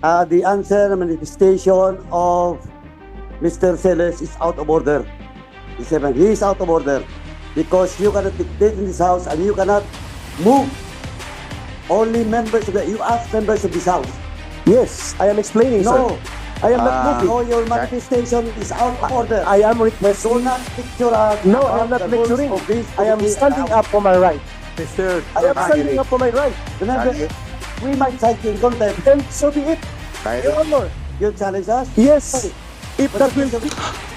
The answer manifestation of Mr. Celes is out of order. He is out of order because you cannot dictate in this house and you cannot move. Only members of you ask members of this house. Yes, I am explaining, No, sir. I am not moving. no, your manifestation is out of order. I am Do requesting. not picture us. No, I am not lecturing. I am standing up for my right. Mr. I am standing up for my right. Remember, we might cite you in contempt. And so be it, Your Honor. You challenge us? Yes, if that will...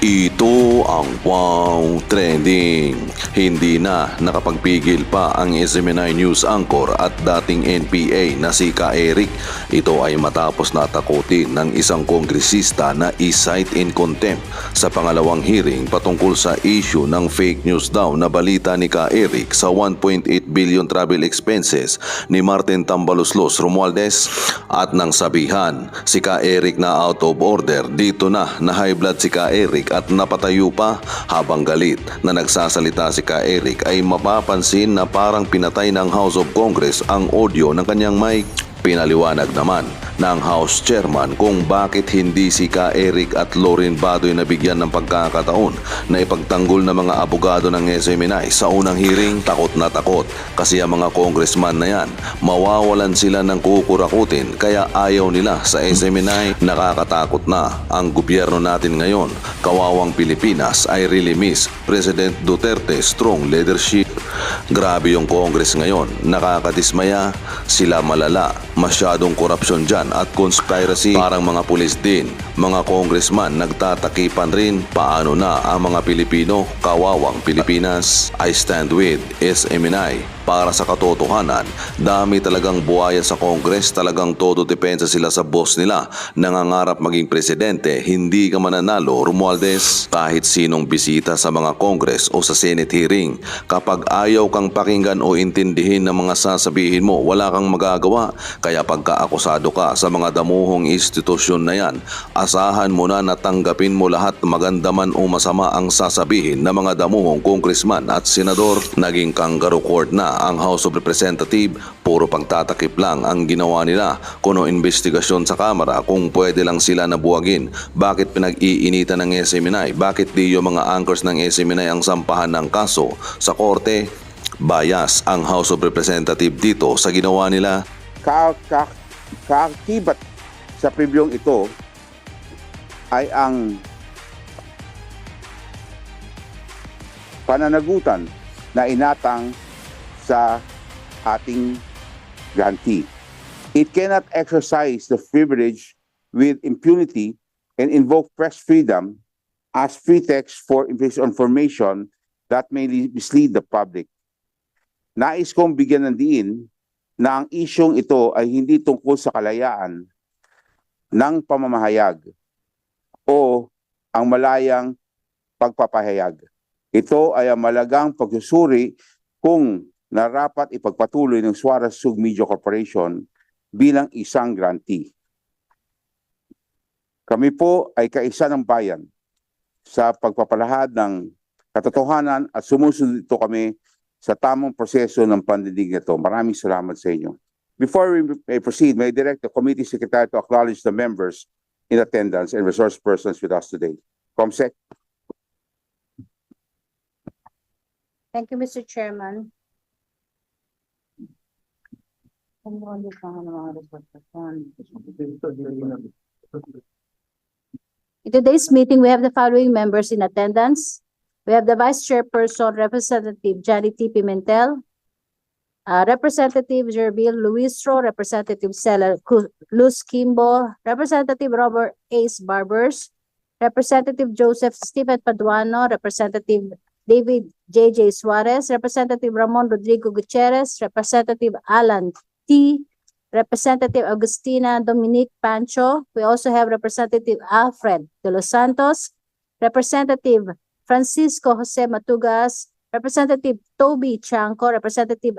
Ito ang wow trending. Hindi na nakapagpigil pa ang SMNI News Anchor at dating NPA na si Ka Eric. Ito ay matapos natakutin ng isang kongresista na i-cite in contempt sa pangalawang hearing patungkol sa issue ng fake news daw na balita ni Ka Eric sa 1.8 billion travel expenses ni Martin Tambaloslos Romualdez at nang sabihan si Ka Eric na out of order. Dito na high blood si Ka Eric at napatayo pa habang galit na nagsasalita si Ka Eric ay mapapansin na parang pinatay ng House of Congress ang audio ng kanyang mic. Pinaliwanag naman ng House Chairman kung bakit hindi si Ka Eric at Lorin Badoy nabigyan ng pagkakataon na ipagtanggol ng mga abogado ng SMNI sa unang hearing. Takot na takot kasi ang mga congressman na yan mawawalan sila ng kukurakutin kaya ayaw nila sa SMNI. Nakakatakot na ang gobyerno natin ngayon. Kawawang Pilipinas, I really miss President Duterte strong leadership. Grabe yung Congress ngayon, nakakadismaya, sila malala, masyadong korupsyon dyan at conspiracy. Parang mga pulis din, mga congressman nagtatakipan rin. Paano na ang mga Pilipino? Kawawang Pilipinas. I stand with SMNI. Para sa katotohanan, dami talagang buhaya sa Congress, talagang todo depensa sila sa boss nila. Nangangarap maging presidente, hindi ka mananalo, Romualdez. Kahit sinong bisita sa mga Congress o sa Senate hearing, kapag ayaw kang pakinggan o intindihin ng mga sasabihin mo, wala kang magagawa. Kaya pagka-akusado ka sa mga damuhong institusyon na yan, asahan mo na natanggapin mo lahat maganda man o masama ang sasabihin ng mga damuhong congressman at senador. Naging kangaroo court na ang House of Representatives, puro pagtatakip lang ang ginawa nila. Kuno investigasyon sa Kamara kung pwede lang sila nabuwagin. Bakit pinag-iinitan ng SMNI? Bakit di yung mga anchors ng SMNI ang sampahan ng kaso sa korte? Bias ang House of Representatives dito sa ginawa nila. Kaakibat sa prebyong ito ay ang pananagutan na inatang sa ating grantee. It cannot exercise the privilege with impunity and invoke press freedom as pretext for information that may mislead the public. Nais kong bigyan ng diin na ang isyong ito ay hindi tungkol sa kalayaan ng pamamahayag o ang malayang pagpapahayag. Ito ay ang malagang pagsusuri kung narapat ipagpatuloy ng Suarez Sug Media Corporation bilang isang grantee. Kami po ay kaisa ng bayan sa pagpapalahad ng katotohanan at sumusunod ito kami sa tamang proseso ng pandinig nito. Maraming salamat sa inyo. Before we may proceed, may I direct the committee secretary to acknowledge the members in attendance and resource persons with us today. Comsec. Thank you, Mr. Chairman. In today's meeting, we have the following members in attendance. We have the Vice Chairperson, Representative Johnny T. Pimentel, Representative Jervil Luistro, Representative Stella Luz Kimbo, Representative Robert Ace Barbers, Representative Joseph Stephen Paduano, Representative David J.J. Suarez, Representative Ramon Rodrigo Gutierrez, Representative Alan T., Representative Agustina Dominique Pancho. We also have Representative Alfred de los Santos, Representative Francisco Jose Matugas, Representative Toby Chanco, Representative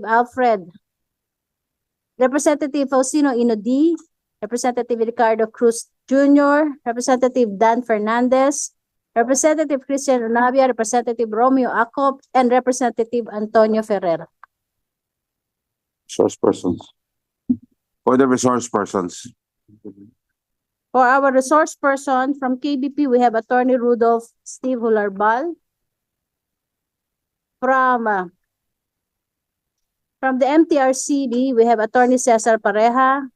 Alfred, Representative Faustino Inodi, Representative Ricardo Cruz Jr., Representative Dan Fernandez, Representative Christian Onavia, Representative Romeo Acop, and Representative Antonio Ferrer. Source persons. For the resource persons. For our resource person from KBP, we have Attorney Rudolph Steve Hularbal. From the MTRCB, we have Attorney Cesar Pareja.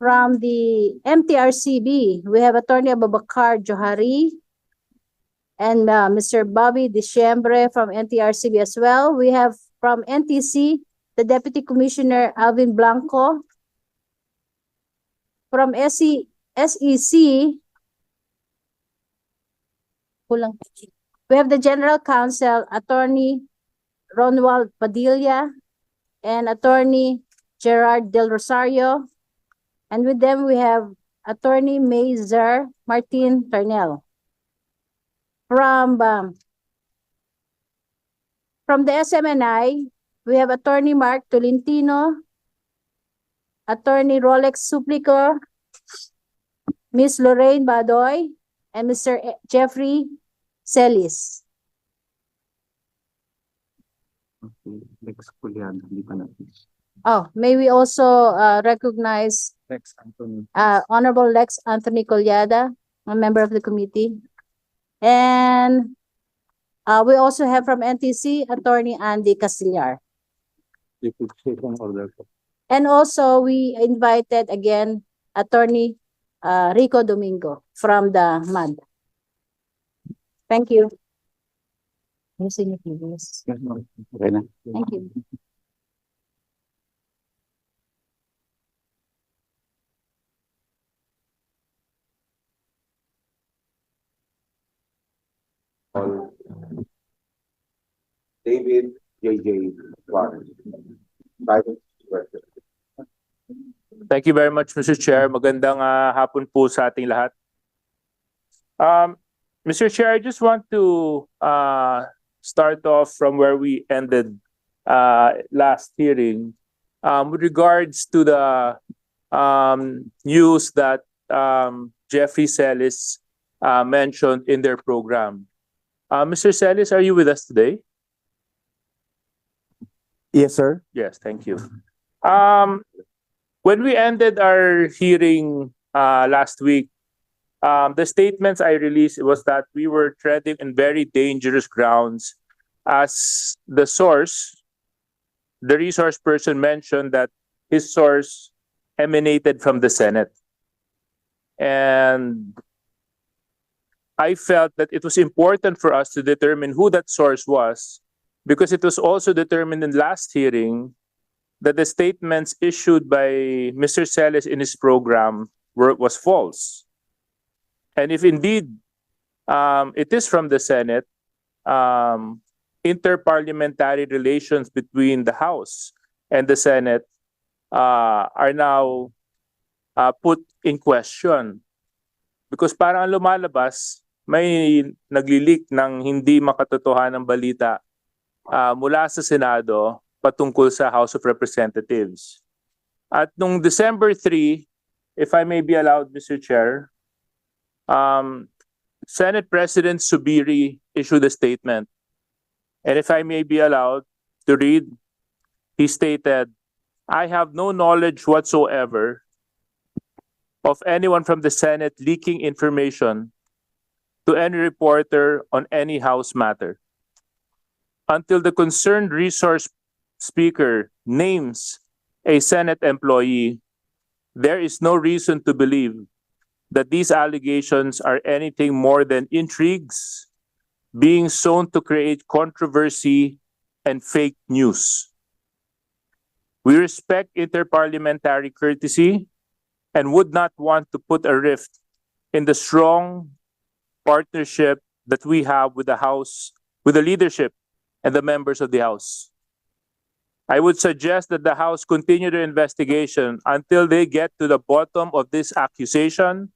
From the MTRCB, we have Attorney Abubakar Johari and Mr. Bobby Diciembre from NTRCB as well. We have from NTC, the Deputy Commissioner Alvin Blanco. From SEC, we have the General Counsel, Attorney Ronald Padilla and Attorney Gerard Del Rosario. And with them, we have Attorney Mazer Martin Tarnel. From the SMNI, we have Attorney Mark Tolentino, Attorney Rolex Suplico, Ms. Lorraine Badoy, and Mr. Jeffrey Celis. Oh, may we also recognize Honorable Lex Anthony Collada, a member of the committee. And we also have from NTC, Attorney Andy Castillar. And also we invited again Attorney Rico Domingo from the MAD. Thank you. Okay na. Thank you. David J.J. Warren. Vice President. Thank you very much, Mr. Chair. Magandang hapon po sa ating lahat. Mr. Chair, I just want to start off from where we ended last hearing with regards to the news that Jeffrey Celis mentioned in their program. Mr. Celis, are you with us today? Yes, sir. Yes, thank you. When we ended our hearing last week, the statements I released was that we were treading in very dangerous grounds as the source, the resource person mentioned that his source emanated from the Senate. And I felt that it was important for us to determine who that source was, because it was also determined in last hearing that the statements issued by Mr. Celis in his program was false. And if indeed it is from the Senate, interparliamentary relations between the House and the Senate are now put in question. Because parang lumalabas, may nagli-leak ng hindi makatotohanang balita mula sa Senado patungkol sa House of Representatives. At nung December 3, if I may be allowed, Mr. Chair, Senate President Subiri issued a statement. And if I may be allowed to read, he stated, "I have no knowledge whatsoever of anyone from the Senate leaking information to any reporter on any House matter. Until the concerned resource speaker names a Senate employee, there is no reason to believe that these allegations are anything more than intrigues being sown to create controversy and fake news. We respect interparliamentary courtesy and would not want to put a rift in the strong partnership that we have with the House, with the leadership and the members of the House. I would suggest that the House continue their investigation until they get to the bottom of this accusation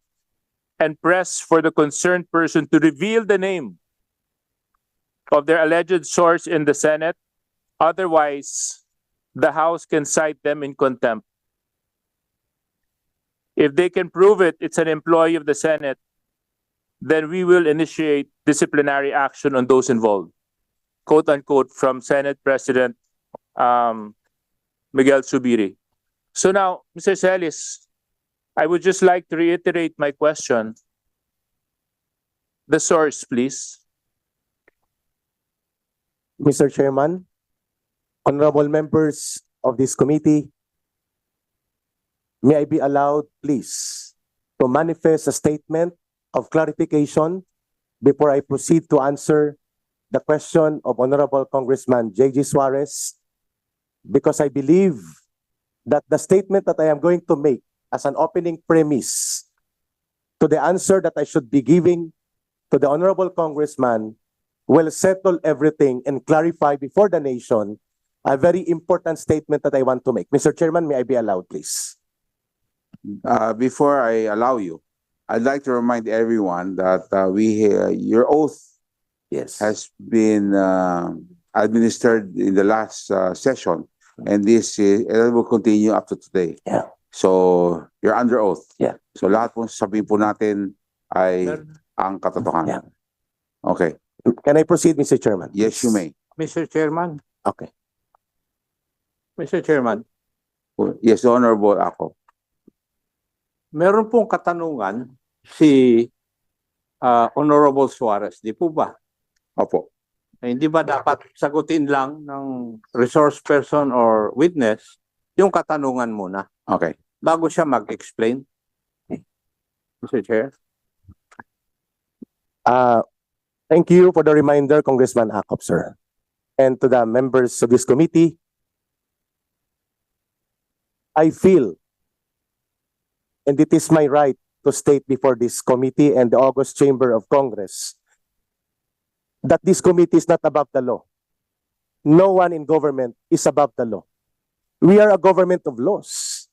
and press for the concerned person to reveal the name of their alleged source in the Senate. Otherwise, the House can cite them in contempt. If they can prove it's an employee of the Senate, then we will initiate disciplinary action on those involved." Quote unquote from Senate President Miguel Subiri. So now, Mr. Celis, I would just like to reiterate my question. The source, please. Mr. Chairman, honorable members of this committee, may I be allowed, please, to manifest a statement of clarification before I proceed to answer the question of Honorable Congressman J.G. Suarez, because I believe that the statement that I am going to make as an opening premise to the answer that I should be giving to the Honorable Congressman will settle everything and clarify before the nation a very important statement that I want to make. Mr. Chairman, may I be allowed, please? Before I allow you, I'd like to remind everyone that your oath Yes. has been administered in the last session, and this will continue up to today. Yeah. So you're under oath. Yeah. So lahat po sabihin po natin ay ang katotohanan. Okay. Can I proceed, Mr. Chairman? Yes, you may. Mr. Chairman, Okay. Mr. Chairman, Yes, Honorable ako. meron pong katanungan si Honorable Suarez, di po ba? Opo. Hindi ba dapat sagutin lang ng resource person or witness yung katanungan muna Okay. bago siya mag-explain? Mr. Chair. Thank you for the reminder, Congressman Acop, sir. And to the members of this committee, I feel, and it is my right to state before this committee and the August Chamber of Congress, that this committee is not above the law. No one in government is above the law. We are a government of laws.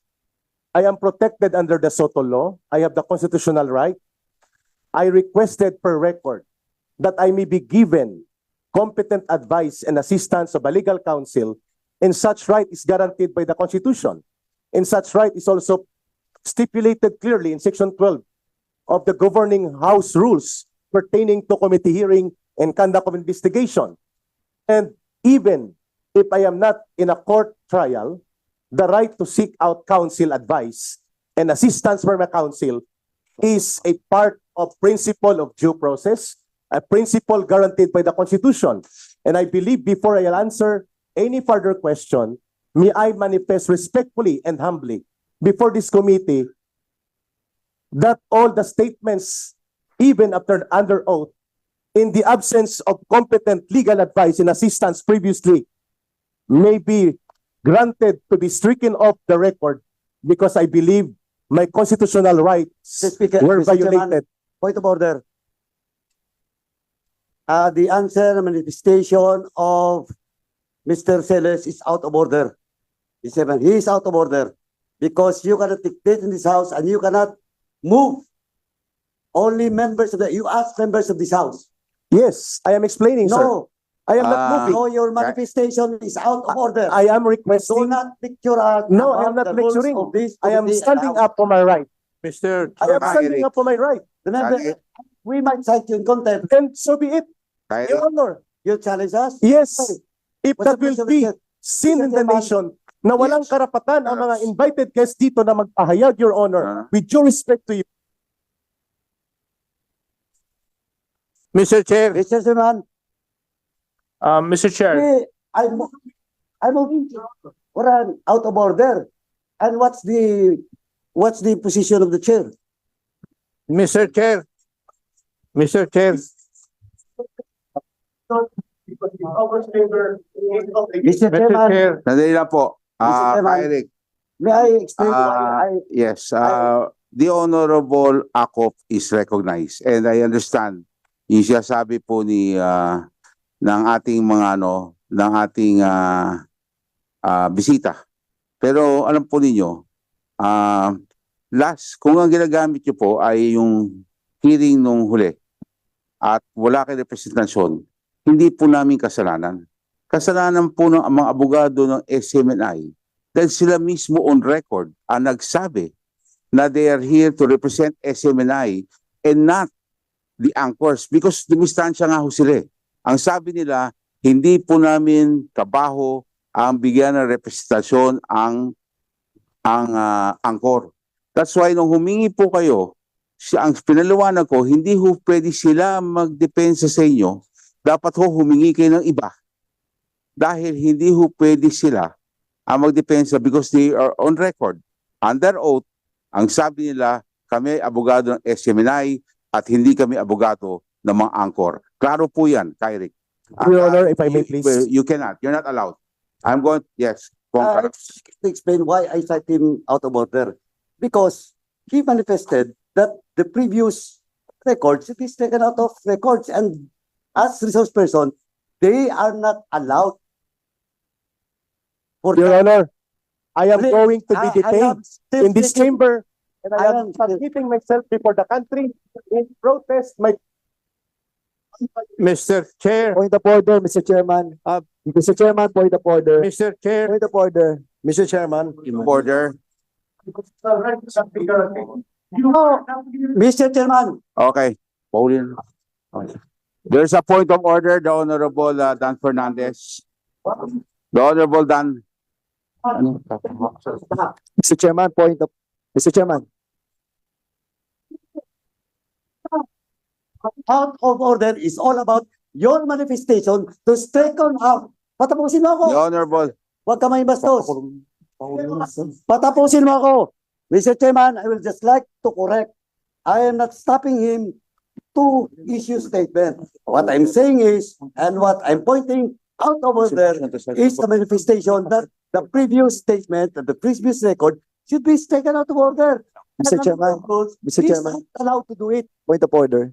I am protected under the Soto law. I have the constitutional right. I requested per record that I may be given competent advice and assistance of a legal counsel, and such right is guaranteed by the Constitution. And such right is also stipulated clearly in Section 12 of the Governing House rules pertaining to committee hearing and conduct of investigation. And even if I am not in a court trial, the right to seek out counsel advice and assistance from a counsel is a part of principle of due process, a principle guaranteed by the Constitution. And I believe before I'll answer any further question, may I manifest respectfully and humbly before this committee that all the statements, even after under oath, in the absence of competent legal advice and assistance previously, may be granted to be stricken off the record because I believe my constitutional rights were Mr. Chairman, violated. point of order. The answer manifestation of Mr. Celes is out of order. He is out of order because you cannot dictate in this house and you cannot move. Only members of you ask members of this house. Yes, I am explaining, sir. No, I am not moving. no, your manifestation is out of order. I am Do requesting. not lecture us. No, I am about not the rules lecturing. of this I am committee standing and up for my right. Mr. I am Chairman, standing Eric. up for my right. Remember, we might cite you in contempt. And so be it, Kaya, Your Honor. You challenge us? Yes, if What's that the will question, be Mr. sin in the Chairman? nation na walang Yes. karapatan ang mga invited guests dito na magpahayag, Your Honor, with due respect to you. Mr. Chair, Mr. Chairman, Mr. Chair, I'm out of order. And what's the position of the chair? Mr. Chair, Mr. Chair, Mr. Mr. Chairman, Chair, sandali lang po. Mr. Chairman. Eric, may I explain why yes, the Honorable Akop is recognized and I understand yung sinasabi po ng ating mga ng ating bisita. Pero alam po ninyo, kung ang ginagamit nyo po ay yung hearing nung huli at wala kay representasyon, hindi po namin kasalanan. Kasalanan po ng mga abogado ng SMNI dahil sila mismo on record ang nagsabi na they are here to represent SMNI and not the anchors because dumistansya nga ho sila. Ang sabi nila, hindi po namin trabaho ang bigyan ng representasyon ang ang angkor. That's why nung humingi po kayo, ang pinaliwanag ko, hindi ho pwede sila magdepensa sa inyo. Dapat ho humingi kayo ng iba. Dahil hindi ho pwede sila ang magdepensa because they are on record. Under oath, ang sabi nila, kami ay abogado ng SMNI at hindi kami abogado ng mga angkor. Klaro po yan, Kyrick. Your Honor, if I may please. You cannot. You're not allowed. I'm going, yes. To explain why I cite him out of order. Because he manifested that the previous records should be taken out of records, and as resource person, they are not allowed. For Your that. Honor, I am Please, going to be I am detained still in this speaking. chamber, and I I am am still- submitting myself before the country in protest. My Mr. Chair, point of order, Mr. Chairman. Mr. Chairman, point of order. Mr. Chair, Point of order, Mr. Chairman. Order. Mr. Chairman, Okay. Pauline. Okay. There's a point of order, the Honorable Dan Fernandez. The Honorable Dan. Ano? Mr. Chairman, point of, Mr. Chairman. out of order is all about your manifestation to straighten out. Patapusin mo ako. The Honorable. Huwag ka may bastos. Patapusin mo ako. Mr. Chairman, I will just like to correct. I am not stopping him to issue statement. What I'm saying is, and what I'm pointing out of order is the manifestation that the previous statement, the previous record should be taken out of order. Mr. Chairman, Mr. He's Chairman. not allowed to do it. Point of order.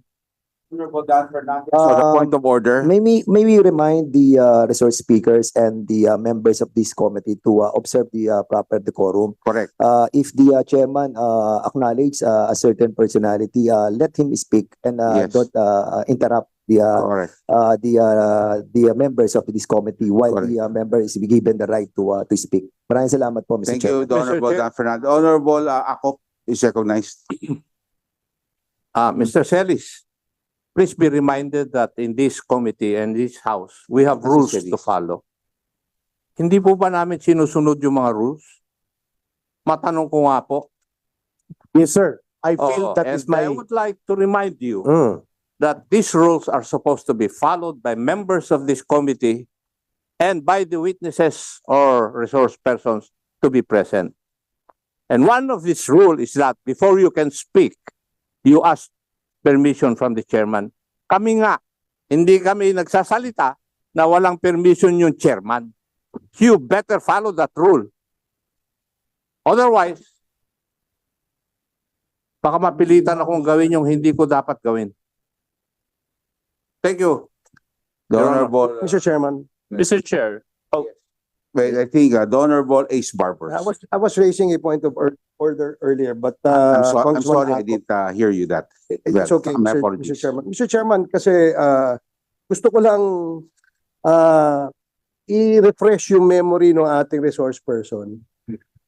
Honorable Dan Fernandez. So the point of order. May we remind the resource speakers and the members of this committee to observe the proper decorum. Correct. If the chairman acknowledge a certain personality, let him speak and Yes. don't interrupt the Correct. the members of this committee while Correct. the member is given the right to speak. Maraming salamat po, Mr. Thank you, Chairman. the Honorable Chair. Dan Fernandez. Honorable Akop is recognized. Mr. Celis, please be reminded that in this committee and this house, we have rules to follow. Hindi po ba namin sinusunod yung mga rules? Matanong ko nga po. Yes, sir. I feel Oo, that and is my. I would like to remind you Mm. that these rules are supposed to be followed by members of this committee and by the witnesses or resource persons to be present. And one of these rules is that before you can speak, you ask permission from the chairman. Kami nga, hindi kami nagsasalita na walang permission yung chairman. You better follow that rule. Otherwise, baka mapilitan akong gawin yung hindi ko dapat gawin. Thank you. The Your Honor. Honorable, Mr. Chairman, Mr. Chair, wait, I think the Honorable Ace Barbers. I was raising a point of order earlier, but I'm Congressman sorry, I Ako- didn't hear you that. It's Well, okay, my Mr. apologies. Chairman. Mr. Chairman, kasi gusto ko lang i-refresh yung memory ng ating resource person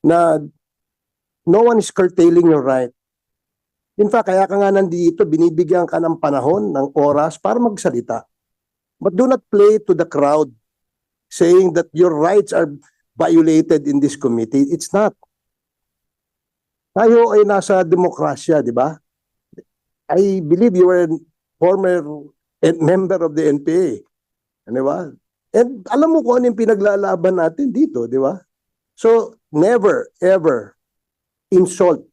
na no one is curtailing your right. In fact, kaya ka nga nandito, binibigyan ka ng panahon, ng oras para magsalita. But do not play to the crowd saying that your rights are violated in this committee. It's not. Tayo ay nasa demokrasya, di ba? I believe you were a former member of the NPA. Di ba? And alam mo kung ano yung pinaglalaban natin dito, di ba? So, never, ever insult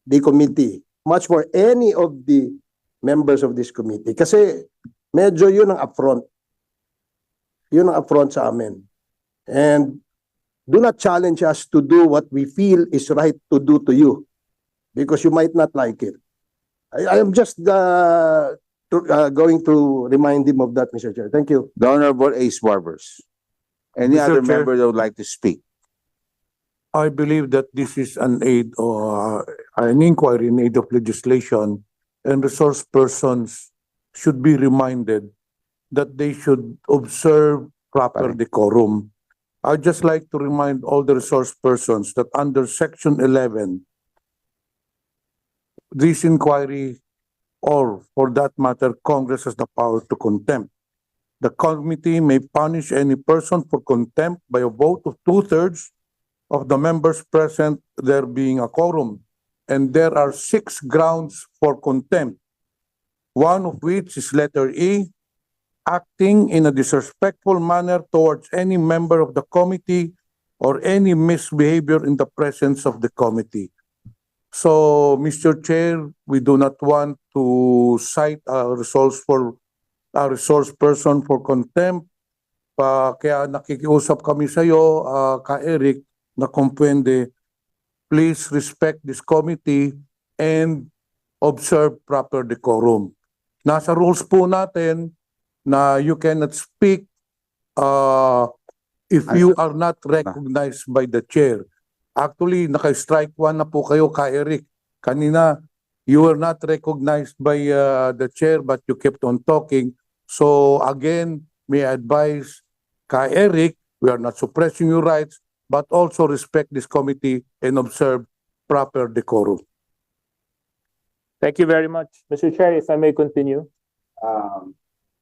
the committee, much more any of the members of this committee. Kasi medyo yun ang affront. Yun ang affront sa amin. And do not challenge us to do what we feel is right to do to you because you might not like it. I am just going to remind him of that, Mr. Chair. Thank you. The Honorable Ace Barbers. Any Mr. other Chair. member that would like to speak? I believe that this is an aid or an inquiry in aid of legislation, and resource persons should be reminded that they should observe proper Correct. decorum. I'd just like to remind all the resource persons that under Section 11, this inquiry, or for that matter, Congress has the power to contempt. The committee may punish any person for contempt by a vote of 2/3 of the members present, there being a quorum. And there are 6 grounds for contempt, one of which is letter E, acting in a disrespectful manner towards any member of the committee or any misbehavior in the presence of the committee. So, Mr. Chair, we do not want to cite a resource person for contempt. Kaya nakikiusap kami sa iyo, ka Eric, na kung pwede, please respect this committee and observe proper decorum. Nasa rules po natin na you cannot speak if you are not recognized by the chair. Actually, naka-strike 1 na po kayo, ka Eric. Kanina, you were not recognized by the chair but you kept on talking. So again, may I advise ka Eric, we are not suppressing your rights, but also respect this committee and observe proper decorum. Thank you very much. Mr. Chair, if I may continue.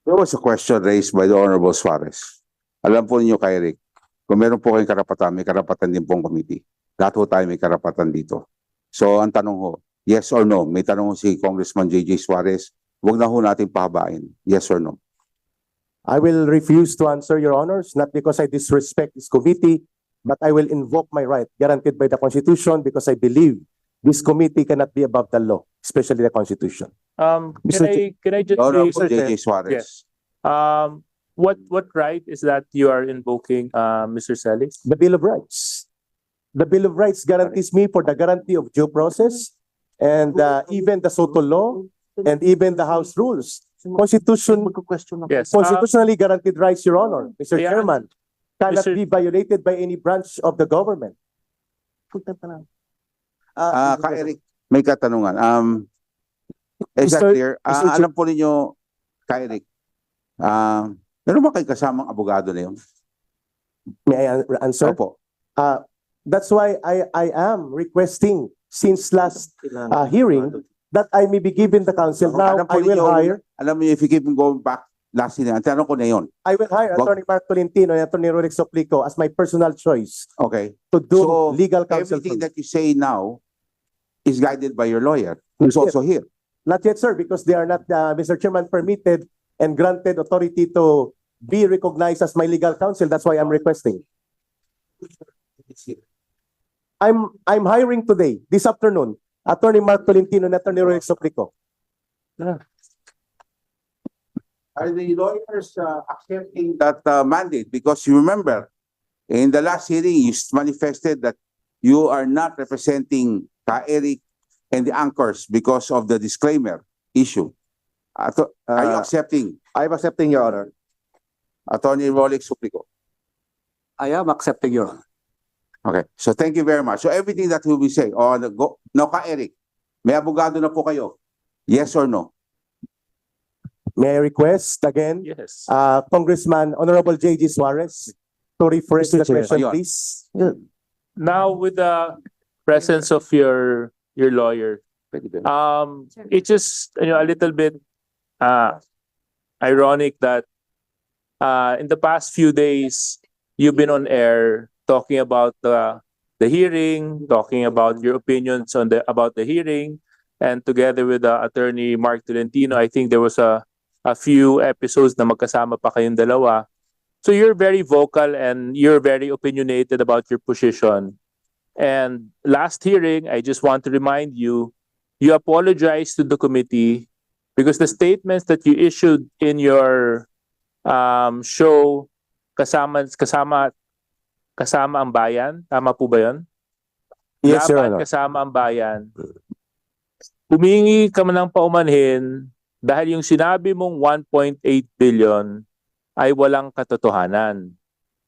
There was a question raised by the Honorable Suarez. Alam po ninyo, kay Eric, kung meron po kayong karapatan, may karapatan din pong committee. Lahat po tayo may karapatan dito. So, ang tanong ho, yes or no? May tanong ho si Congressman J.J. Suarez, huwag na ho natin pahabain. Yes or no? I will refuse to answer, Your Honors, not because I disrespect this committee, but I will invoke my right guaranteed by the Constitution because I believe this committee cannot be above the law, especially the Constitution. Mr. Can I just Honorable Mr. J.J. Chair, Suarez. what right is that you are invoking, Mr. Celis? The Bill of Rights. The Bill of Rights guarantees me for the guarantee of due process and even the SOTO law and even the House rules. Yes. Constitutionally guaranteed rights, Your Honor, Mr. Yeah. Chairman, cannot Mr. be violated by any branch of the government. Ka Eric, may katanungan. Is that Mr. clear? Mr. Alam po ninyo, ka Eric, meron ba kayo kasamang abogado na yun? May I answer? Opo. That's why I am requesting since last hearing that I may be given the counsel. Now, Alam po I will ninyo, hire, alam mo, if you keep going back last year, ang tanong ko na yun. I will hire Wag- Attorney Mark Tolentino and Attorney Rolex Soplico as my personal choice Okay. to do So, legal counsel. everything for me. that you say now is guided by your lawyer, who's also here. Not yet, sir, because they are not, Mr. Chairman, permitted and granted authority to be recognized as my legal counsel. That's why I'm requesting. I'm hiring today, this afternoon, Attorney Mark Tolentino and Attorney Rolex Soplico. Are the lawyers accepting that mandate? Because you remember, in the last hearing, you manifested that you are not representing Ka Eric and the anchors because of the disclaimer issue. Are you accepting? I am accepting, Your Honor. Attorney Rolex Suplico. I am accepting, Your Honor. Okay, so thank you very much. So everything that we will say, go, no, Ka Eric, may abogado na po kayo. Yes or no? May I request again, Yes. Congressman Honorable J.G. Suarez to rephrase the Chair. question, Ayun. please. Now, with the presence of your lawyer, it's just a little bit ironic that in the past few days you've been on air talking about the hearing, talking about your opinions on about the hearing, and together with Attorney Mark Tolentino, I think there was a few episodes na magkasama pa kayong dalawa. So you're very vocal and you're very opinionated about your position. And last hearing, I just want to remind you, you apologized to the committee because the statements that you issued in your show, kasama ang bayan, tama po ba yun? Yes, Your Laban Honor. kasama ang bayan. Humingi ka man ng paumanhin dahil yung sinabi mong 1.8 billion ay walang katotohanan.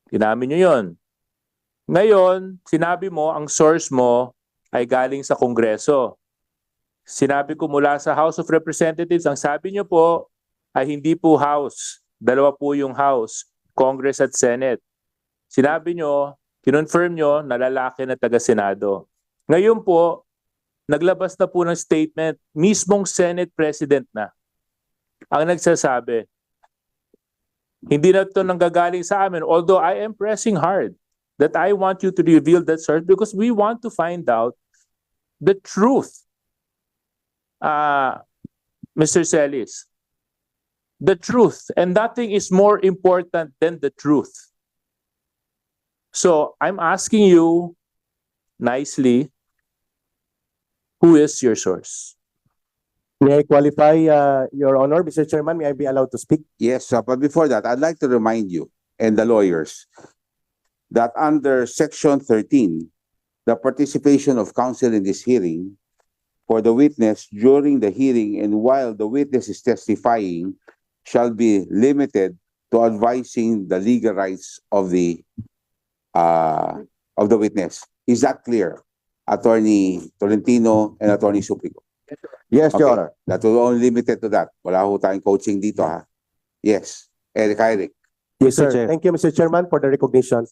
Inamin nyo yun. Ngayon, sinabi mo, ang source mo ay galing sa Kongreso. Sinabi ko mula sa House of Representatives, ang sabi nyo po ay hindi po House. Dalawa po yung House, Congress at Senate. Sinabi nyo, kinonfirm nyo na lalaki na taga-Senado. Ngayon po, naglabas na po ng statement, mismong Senate President na ang nagsasabi, hindi na ito nanggagaling sa amin. Although I am pressing hard that I want you to reveal that source because we want to find out the truth. Mr. Celis, the truth, and nothing is more important than the truth. So I'm asking you nicely, who is your source? May I qualify, Your Honor, Mr. Chairman, may I be allowed to speak? Yes, but before that, I'd like to remind you and the lawyers that under Section 13, the participation of counsel in this hearing for the witness during the hearing and while the witness is testifying shall be limited to advising the legal rights of the witness. Is that clear, Attorney Tolentino and Attorney Suplico? Yes, Your Okay, Honor. that will only limited to that. Wala ho tayong coaching dito, ha? Yes. Eric. Yes, sir. Chair. Thank you, Mr. Chairman, for the recognition.